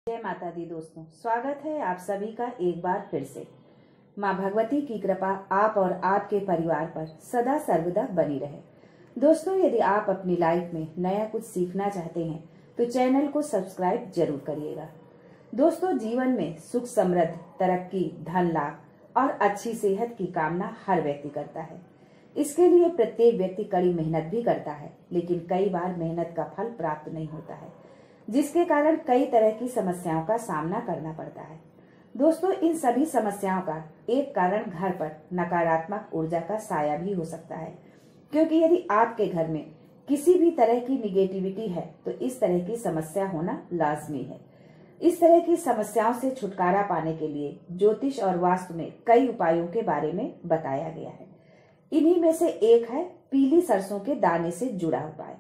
जय माता दी दोस्तों, स्वागत है आप सभी का एक बार फिर से। माँ भगवती की कृपा आप और आपके परिवार पर सदा सर्वदा बनी रहे। दोस्तों, यदि आप अपनी लाइफ में नया कुछ सीखना चाहते हैं तो चैनल को सब्सक्राइब जरूर करिएगा। दोस्तों, जीवन में सुख समृद्ध, तरक्की, धन लाभ और अच्छी सेहत की कामना हर व्यक्ति करता है। इसके लिए प्रत्येक व्यक्ति कड़ी मेहनत भी करता है, लेकिन कई बार मेहनत का फल प्राप्त नहीं होता है, जिसके कारण कई तरह की समस्याओं का सामना करना पड़ता है। दोस्तों, इन सभी समस्याओं का एक कारण घर पर नकारात्मक ऊर्जा का साया भी हो सकता है, क्योंकि यदि आपके घर में किसी भी तरह की निगेटिविटी है तो इस तरह की समस्या होना लाजमी है। इस तरह की समस्याओं से छुटकारा पाने के लिए ज्योतिष और वास्तु में कई उपायों के बारे में बताया गया है। इन्हीं में से एक है पीली सरसों के दाने से जुड़ा उपाय।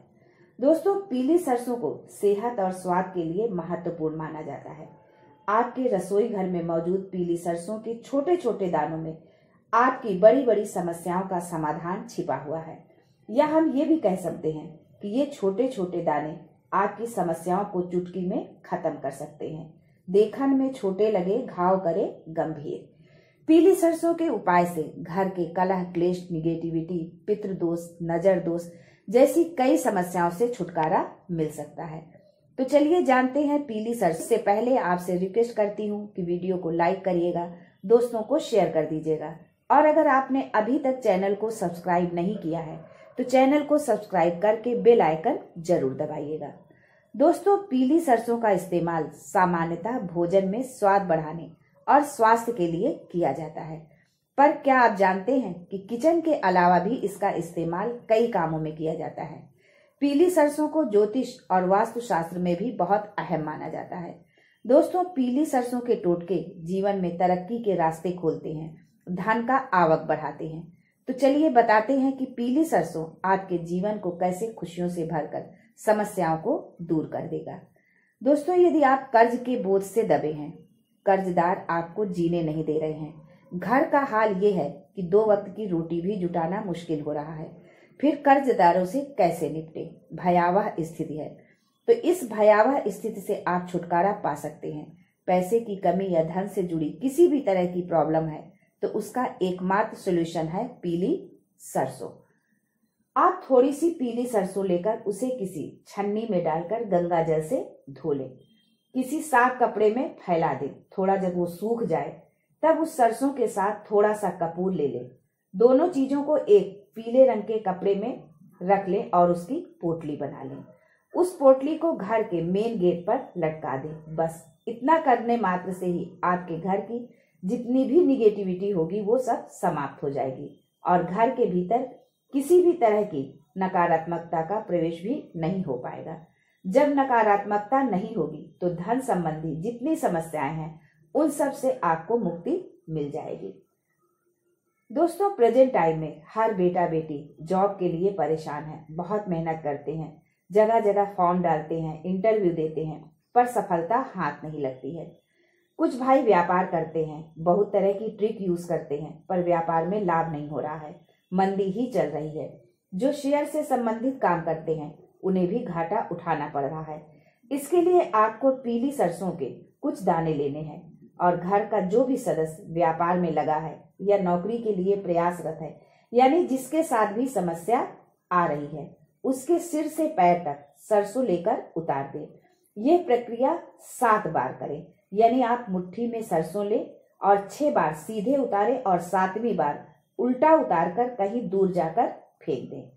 दोस्तों, पीली सरसों को सेहत और स्वाद के लिए महत्वपूर्ण माना जाता है। आपके रसोई घर में मौजूद पीली सरसों के छोटे छोटे दानों में आपकी बड़ी बड़ी समस्याओं का समाधान छिपा हुआ है, या हम ये भी कह सकते हैं कि ये छोटे छोटे दाने आपकी समस्याओं को चुटकी में खत्म कर सकते हैं। देखन में छोटे लगे, घाव करे गंभीर। पीली सरसों के उपाय से घर के कलह, क्लेश, निगेटिविटी, पितृदोष, नजर दोष जैसी कई समस्याओं से छुटकारा मिल सकता है। तो चलिए जानते हैं पीली सरसों। से पहले आपसे रिक्वेस्ट करती हूँ कि वीडियो को लाइक करिएगा, दोस्तों को शेयर कर दीजिएगा, और अगर आपने अभी तक चैनल को सब्सक्राइब नहीं किया है तो चैनल को सब्सक्राइब करके बेल आइकन जरूर दबाइएगा। दोस्तों, पीली सरसों का इस्तेमाल सामान्यतः भोजन में स्वाद बढ़ाने और स्वास्थ्य के लिए किया जाता है, पर क्या आप जानते हैं कि किचन के अलावा भी इसका इस्तेमाल कई कामों में किया जाता है। पीली सरसों को ज्योतिष और वास्तुशास्त्र में भी बहुत अहम माना जाता है। दोस्तों, पीली सरसों के टोटके जीवन में तरक्की के रास्ते खोलते हैं, धन का आवक बढ़ाते हैं। तो चलिए बताते हैं कि पीली सरसों आपके जीवन को कैसे खुशियों से भरकर समस्याओं को दूर कर देगा। दोस्तों, यदि आप कर्ज के बोझ से दबे हैं, कर्जदार आपको जीने नहीं दे रहे हैं, घर का हाल ये है कि 2 वक्त की रोटी भी जुटाना मुश्किल हो रहा है, फिर कर्जदारों से कैसे निपटे, भयावह स्थिति है। तो इस भयावह स्थिति से आप छुटकारा पा सकते हैं। पैसे की कमी या धन से जुड़ी किसी भी तरह की प्रॉब्लम है तो उसका एकमात्र सॉल्यूशन है पीली सरसों। आप थोड़ी सी पीली सरसों लेकर उसे किसी छन्नी में डालकर गंगा जल से धो लें, किसी साफ कपड़े में फैला दें। थोड़ा जब वो सूख जाए तब उस सरसों के साथ थोड़ा सा कपूर ले लें। दोनों चीजों को एक पीले रंग के कपड़े में रख लें और उसकी पोटली बना लें। उस पोटली को घर के मेन गेट पर लटका दें। बस इतना करने मात्र से ही आपके घर की जितनी भी निगेटिविटी होगी वो सब समाप्त हो जाएगी और घर के भीतर किसी भी तरह की नकारात्मकता का प्रवेश भी नहीं हो पाएगा। जब नकारात्मकता नहीं होगी तो धन संबंधी जितनी समस्याएं हैं उन सब से आपको मुक्ति मिल जाएगी। दोस्तों, प्रेजेंट टाइम में हर बेटा बेटी जॉब के लिए परेशान है, बहुत मेहनत करते हैं, जगह जगह फॉर्म डालते हैं, इंटरव्यू देते हैं, पर सफलता हाथ नहीं लगती है। कुछ भाई व्यापार करते हैं, बहुत तरह की ट्रिक यूज करते हैं, पर व्यापार में लाभ नहीं हो रहा है, मंदी ही चल रही है। जो शेयर से संबंधित काम करते हैं उन्हें भी घाटा उठाना पड़ रहा है। इसके लिए आपको पीली सरसों के कुछ दाने लेने हैं और घर का जो भी सदस्य व्यापार में लगा है या नौकरी के लिए प्रयासरत है, यानी जिसके साथ भी समस्या आ रही है, उसके सिर से पैर तक सरसों लेकर उतार दें। ये प्रक्रिया 7 बार करें, यानी आप मुट्ठी में सरसों ले और 6 बार सीधे उतारें और 7वीं बार उल्टा उतार कर कहीं दूर जाकर फेंक दें।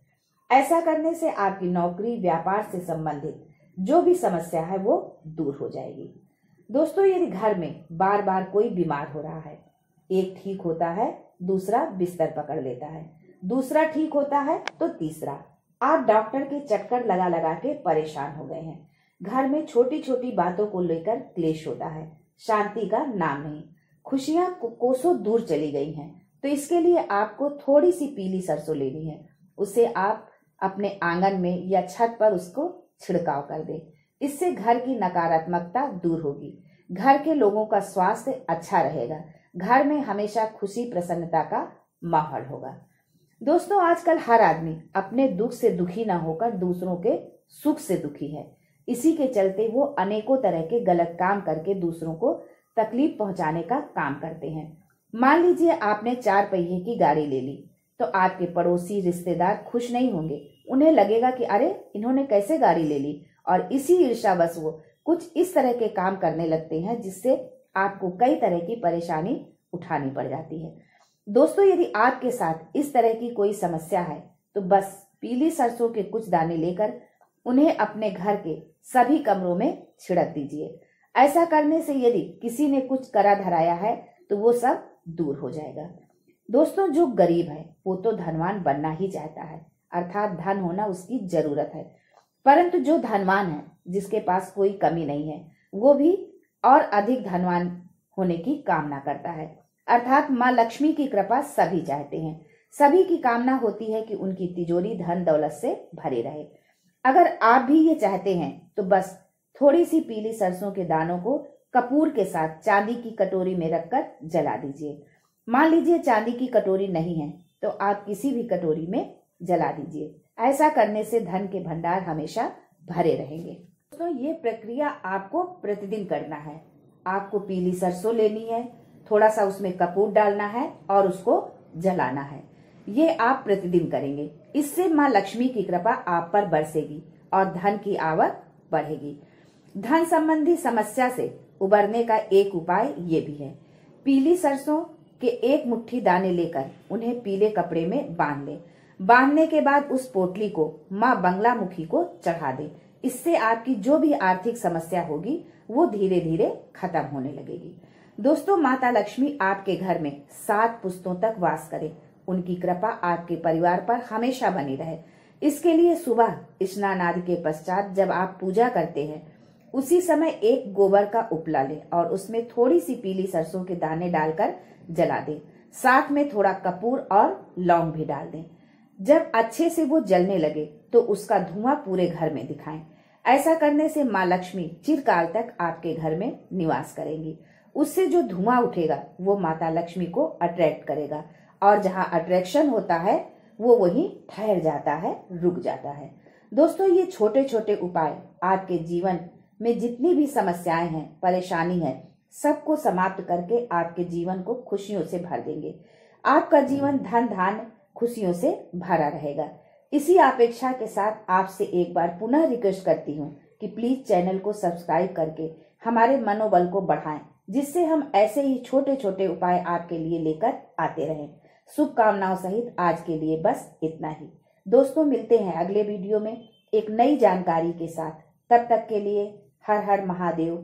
ऐसा करने से आपकी नौकरी, व्यापार से संबंधित जो भी समस्या है वो दूर हो जाएगी। दोस्तों, यदि घर में बार बार कोई बीमार हो रहा है, एक ठीक होता है, दूसरा बिस्तर पकड़ लेता है, दूसरा ठीक होता है तो तीसरा, आप डॉक्टर के चक्कर लगा लगा के परेशान हो गए हैं, घर में छोटी छोटी बातों को लेकर क्लेश होता है, शांति का नाम नहीं, खुशियां कोसों दूर चली गई हैं, तो इसके लिए आपको थोड़ी सी पीली सरसों लेनी है। उसे आप अपने आंगन में या छत पर उसको छिड़काव कर दें। इससे घर की नकारात्मकता दूर होगी, घर के लोगों का स्वास्थ्य अच्छा रहेगा, घर में हमेशा खुशी प्रसन्नता का माहौल होगा। दोस्तों, आजकल हर आदमी अपने दुख से दुखी न होकर दूसरों के सुख से दुखी है। इसी के चलते वो अनेकों तरह के गलत काम करके दूसरों को तकलीफ पहुंचाने का काम करते हैं। मान लीजिए आपने 4 पहिए की गाड़ी ले ली, तो आपके पड़ोसी रिश्तेदार खुश नहीं होंगे। उन्हें लगेगा कि अरे इन्होंने कैसे गाड़ी ले ली, और इसी ईर्ष्यावश वो कुछ इस तरह के काम करने लगते हैं जिससे आपको कई तरह की परेशानी उठानी पड़ जाती है। दोस्तों, यदि आपके साथ इस तरह की कोई समस्या है तो बस पीली सरसों के कुछ दाने लेकर उन्हें अपने घर के सभी कमरों में छिड़क दीजिए। ऐसा करने से यदि किसी ने कुछ करा धराया है तो वो सब दूर हो जाएगा। दोस्तों, जो गरीब है वो तो धनवान बनना ही चाहता है, अर्थात धन होना उसकी जरूरत है। परंतु जो धनवान है, जिसके पास कोई कमी नहीं है, वो भी और अधिक धनवान होने की कामना करता है। अर्थात माँ लक्ष्मी की कृपा सभी चाहते हैं। सभी की कामना होती है कि उनकी तिजोरी धन दौलत से भरी रहे। अगर आप भी ये चाहते हैं तो बस थोड़ी सी पीली सरसों के दानों को कपूर के साथ चांदी की कटोरी में रखकर जला दीजिए। मान लीजिए चांदी की कटोरी नहीं है तो आप किसी भी कटोरी में जला दीजिए। ऐसा करने से धन के भंडार हमेशा भरे रहेंगे। दोस्तों, ये प्रक्रिया आपको प्रतिदिन करना है। आपको पीली सरसों लेनी है, थोड़ा सा उसमें कपूर डालना है और उसको जलाना है। ये आप प्रतिदिन करेंगे। इससे माँ लक्ष्मी की कृपा आप पर बरसेगी और धन की आवक बढ़ेगी। धन संबंधी समस्या से उबरने का एक उपाय ये भी है। पीली सरसों के 1 मुट्ठी दाने लेकर उन्हें पीले कपड़े में बांध लें। बांधने के बाद उस पोटली को माँ बंगलामुखी को चढ़ा दें। इससे आपकी जो भी आर्थिक समस्या होगी वो धीरे धीरे खत्म होने लगेगी। दोस्तों, माता लक्ष्मी आपके घर में 7 पुश्तों तक वास करे। उनकी कृपा आपके परिवार पर हमेशा बनी रहे। इसके लिए सुबह स्नान आदि के पश्चात जब आप पूजा करते हैं, उसी समय एक गोबर का उपला लें और उसमें थोड़ी सी पीली सरसों के दाने डालकर जला दें। साथ में थोड़ा कपूर और लौंग भी डाल दें। जब अच्छे से वो जलने लगे तो उसका धुआं पूरे घर में दिखाएं। ऐसा करने से माँ लक्ष्मी चिरकाल तक आपके घर में निवास करेंगी। उससे जो धुआं उठेगा वो माता लक्ष्मी को अट्रैक्ट करेगा, और जहाँ अट्रैक्शन होता है वो वहीं ठहर जाता है, रुक जाता है। दोस्तों, ये छोटे छोटे उपाय आपके जीवन में जितनी भी समस्याएं हैं, परेशानी है, सबको समाप्त करके आपके जीवन को खुशियों से भर देंगे। आपका जीवन धन धान्य खुशियों से भरा रहेगा। इसी अपेक्षा के साथ आपसे एक बार पुनः रिक्वेस्ट करती हूँ कि प्लीज चैनल को सब्सक्राइब करके हमारे मनोबल को बढ़ाएं, जिससे हम ऐसे ही छोटे छोटे उपाय आपके लिए लेकर आते रहें। शुभकामनाओं सहित आज के लिए बस इतना ही। दोस्तों, मिलते हैं अगले वीडियो में एक नई जानकारी के साथ। तब तक के लिए हर हर महादेव।